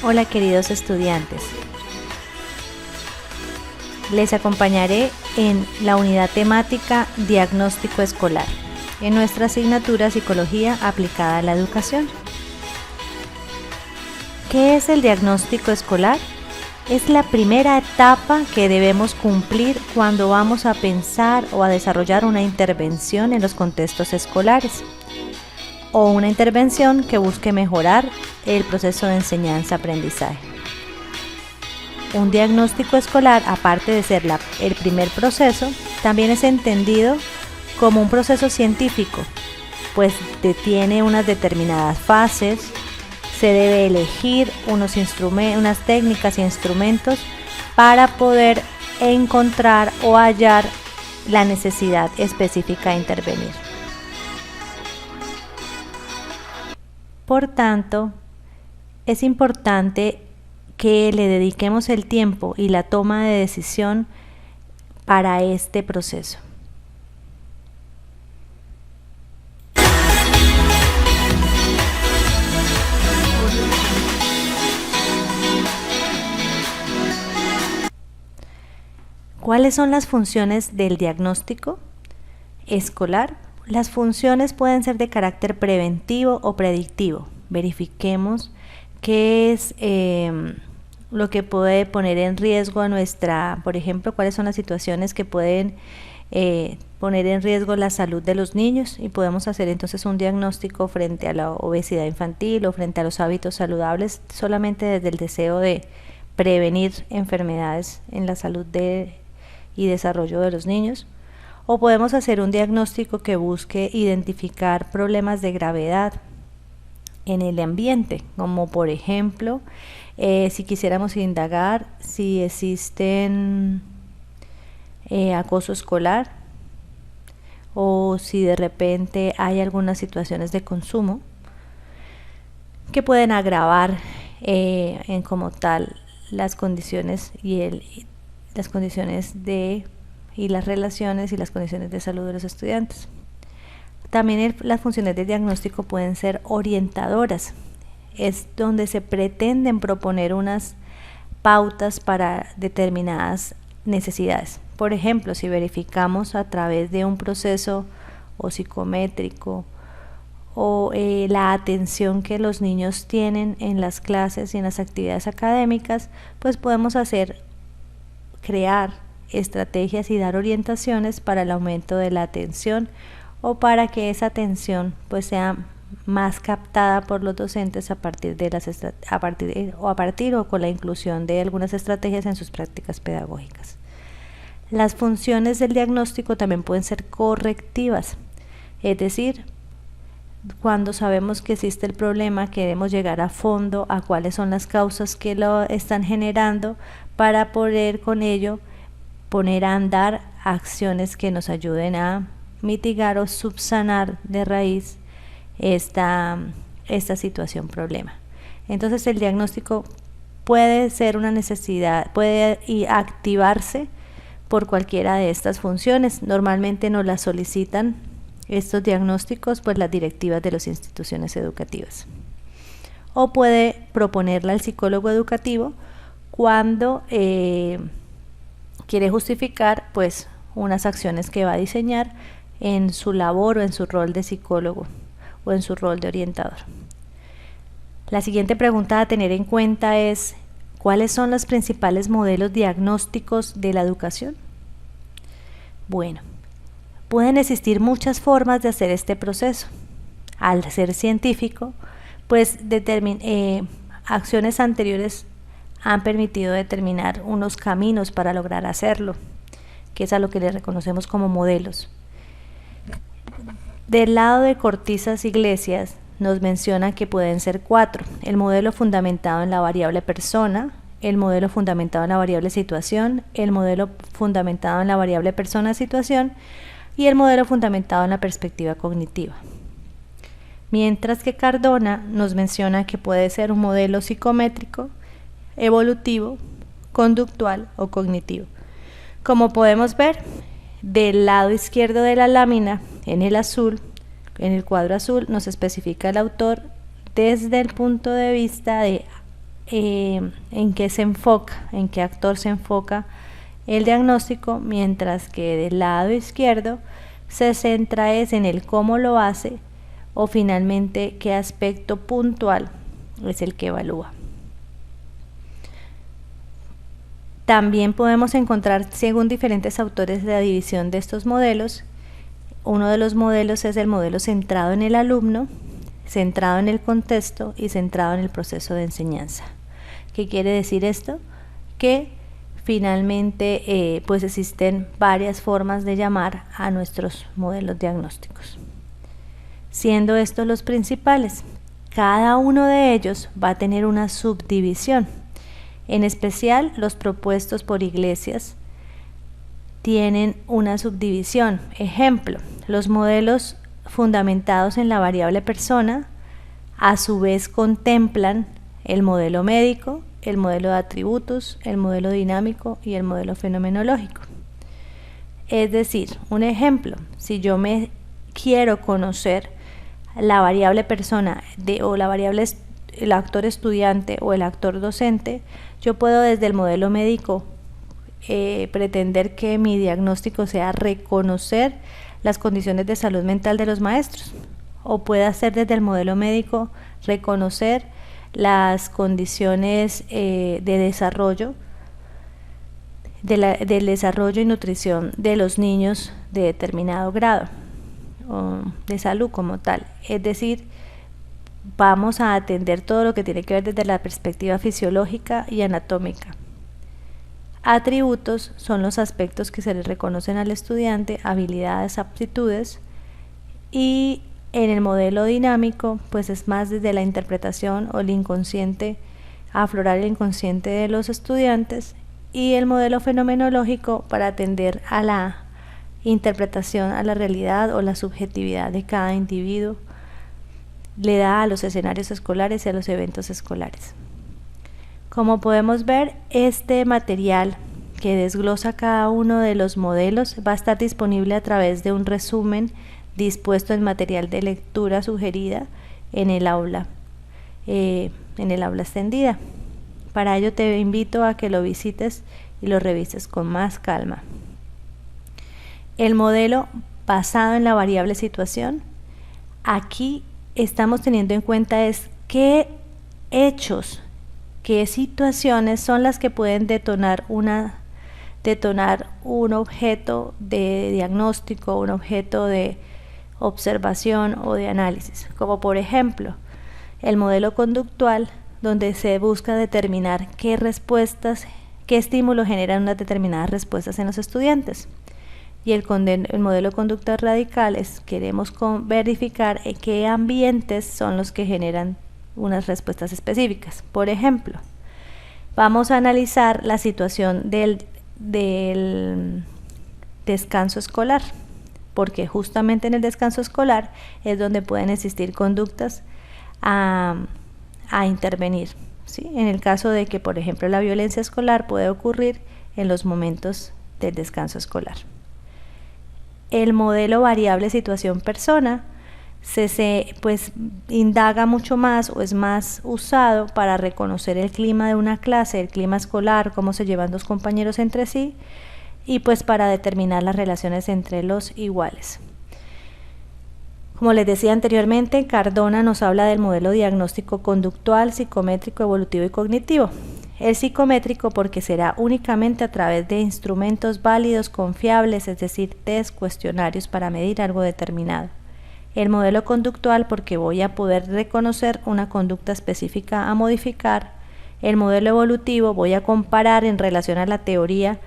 Hola queridos estudiantes, les acompañaré en la unidad temática Diagnóstico Escolar, en nuestra asignatura Psicología aplicada a la educación. ¿Qué es el diagnóstico escolar? Es la primera etapa que debemos cumplir cuando vamos a pensar o a desarrollar una intervención en los contextos escolares, o una intervención que busque mejorar el proceso de enseñanza-aprendizaje. Un diagnóstico escolar, aparte de ser el primer proceso, también es entendido como un proceso científico, pues tiene unas determinadas fases, se debe elegir unas técnicas e instrumentos para poder encontrar o hallar la necesidad específica de intervenir. Por tanto, es importante que le dediquemos el tiempo y la toma de decisión para este proceso. ¿Cuáles son las funciones del diagnóstico escolar? Las funciones pueden ser de carácter preventivo o predictivo. Verifiquemos qué es lo que puede poner en riesgo por ejemplo, cuáles son las situaciones que pueden poner en riesgo la salud de los niños, y podemos hacer entonces un diagnóstico frente a la obesidad infantil o frente a los hábitos saludables, solamente desde el deseo de prevenir enfermedades en la salud y desarrollo de los niños. O podemos hacer un diagnóstico que busque identificar problemas de gravedad en el ambiente, como por ejemplo, si quisiéramos indagar si existen acoso escolar, o si de repente hay algunas situaciones de consumo que pueden agravar en como tal las condiciones y las relaciones y las condiciones de salud de los estudiantes. También las funciones de diagnóstico pueden ser orientadoras, es donde se pretenden proponer unas pautas para determinadas necesidades. Por ejemplo, si verificamos a través de un proceso psicométrico o la atención que los niños tienen en las clases y en las actividades académicas, pues podemos crear estrategias y dar orientaciones para el aumento de la atención, o para que esa atención pues sea más captada por los docentes a partir o con la inclusión de algunas estrategias en sus prácticas pedagógicas. Las funciones del diagnóstico también pueden ser correctivas, es decir, cuando sabemos que existe el problema, queremos llegar a fondo a cuáles son las causas que lo están generando, para poder con ello poner a andar acciones que nos ayuden a mitigar o subsanar de raíz esta situación problema. Entonces el diagnóstico puede ser una necesidad, puede activarse por cualquiera de estas funciones. Normalmente nos las solicitan estos diagnósticos pues las directivas de las instituciones educativas, o puede proponerla el psicólogo educativo cuando quiere justificar pues unas acciones que va a diseñar en su labor o en su rol de psicólogo o en su rol de orientador. La siguiente pregunta a tener en cuenta es: ¿cuáles son los principales modelos diagnósticos de la educación? Bueno, pueden existir muchas formas de hacer este proceso. Al ser científico, pues acciones anteriores han permitido determinar unos caminos para lograr hacerlo, que es a lo que le reconocemos como modelos. Del lado de Cortizas Iglesias nos menciona que pueden ser 4: el modelo fundamentado en la variable persona, el modelo fundamentado en la variable situación, el modelo fundamentado en la variable persona-situación y el modelo fundamentado en la perspectiva cognitiva. Mientras que Cardona nos menciona que puede ser un modelo psicométrico, evolutivo, conductual o cognitivo. Como podemos ver, del lado izquierdo de la lámina, en el cuadro azul, nos especifica el autor desde el punto de vista de en qué se enfoca, en qué actor se enfoca el diagnóstico, mientras que del lado izquierdo se centra es en el cómo lo hace o finalmente qué aspecto puntual es el que evalúa. También podemos encontrar, según diferentes autores, la división de estos modelos. Uno de los modelos es el modelo centrado en el alumno, centrado en el contexto y centrado en el proceso de enseñanza. ¿Qué quiere decir esto? Que finalmente pues existen varias formas de llamar a nuestros modelos diagnósticos, siendo estos los principales. Cada uno de ellos va a tener una subdivisión. En especial los propuestos por Iglesias tienen una subdivisión. Ejemplo, los modelos fundamentados en la variable persona a su vez contemplan el modelo médico, el modelo de atributos, el modelo dinámico y el modelo fenomenológico. Es decir, un ejemplo, si yo me quiero conocer la variable persona o la variable el actor estudiante o el actor docente, yo puedo desde el modelo médico pretender que mi diagnóstico sea reconocer las condiciones de salud mental de los maestros, o puede hacer desde el modelo médico reconocer las condiciones de desarrollo, del desarrollo y nutrición de los niños de determinado grado o de salud como tal. Es decir, vamos a atender todo lo que tiene que ver desde la perspectiva fisiológica y anatómica. Atributos son los aspectos que se le reconocen al estudiante, habilidades, aptitudes, y en el modelo dinámico pues es más desde la interpretación o el inconsciente, aflorar el inconsciente de los estudiantes, y el modelo fenomenológico para atender a la interpretación, a la realidad o la subjetividad de cada individuo, le da a los escenarios escolares y a los eventos escolares. Como podemos ver, este material que desglosa cada uno de los modelos va a estar disponible a través de un resumen dispuesto en material de lectura sugerida en el aula extendida. Para ello te invito a que lo visites y lo revises con más calma. El modelo basado en la variable situación, aquí estamos teniendo en cuenta es qué hechos, qué situaciones son las que pueden detonar un objeto de diagnóstico, un objeto de observación o de análisis, como por ejemplo el modelo conductual, donde se busca determinar qué respuestas, qué estímulo generan unas determinadas respuestas en los estudiantes. Y el modelo conductual radical queremos verificar en qué ambientes son los que generan unas respuestas específicas. Por ejemplo, vamos a analizar la situación del descanso escolar, porque justamente en el descanso escolar es donde pueden existir conductas a intervenir, ¿sí? En el caso de que, por ejemplo, la violencia escolar puede ocurrir en los momentos del descanso escolar. El modelo variable situación persona pues indaga mucho más o es más usado para reconocer el clima de una clase, el clima escolar, cómo se llevan los compañeros entre sí, y pues para determinar las relaciones entre los iguales. Como les decía anteriormente, Cardona nos habla del modelo diagnóstico conductual, psicométrico, evolutivo y cognitivo. El psicométrico porque será únicamente a través de instrumentos válidos, confiables, es decir, test, cuestionarios para medir algo determinado. El modelo conductual porque voy a poder reconocer una conducta específica a modificar. El modelo evolutivo voy a comparar en relación a la teoría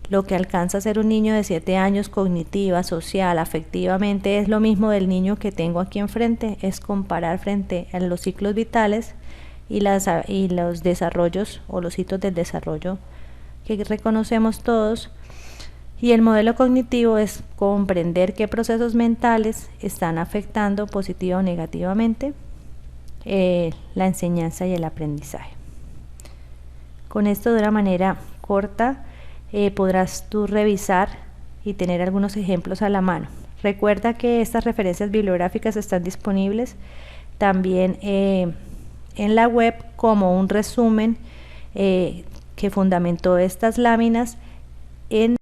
lo que alcanza a ser un niño de 7 años cognitiva, social, afectivamente, es lo mismo del niño que tengo aquí enfrente, es comparar frente a los ciclos vitales y los desarrollos o los hitos del desarrollo que reconocemos todos. Y el modelo cognitivo es comprender qué procesos mentales están afectando positiva o negativamente la enseñanza y el aprendizaje. Con esto, de una manera corta, podrás tú revisar y tener algunos ejemplos a la mano. Recuerda que estas referencias bibliográficas están disponibles también en la web como un resumen que fundamentó estas láminas en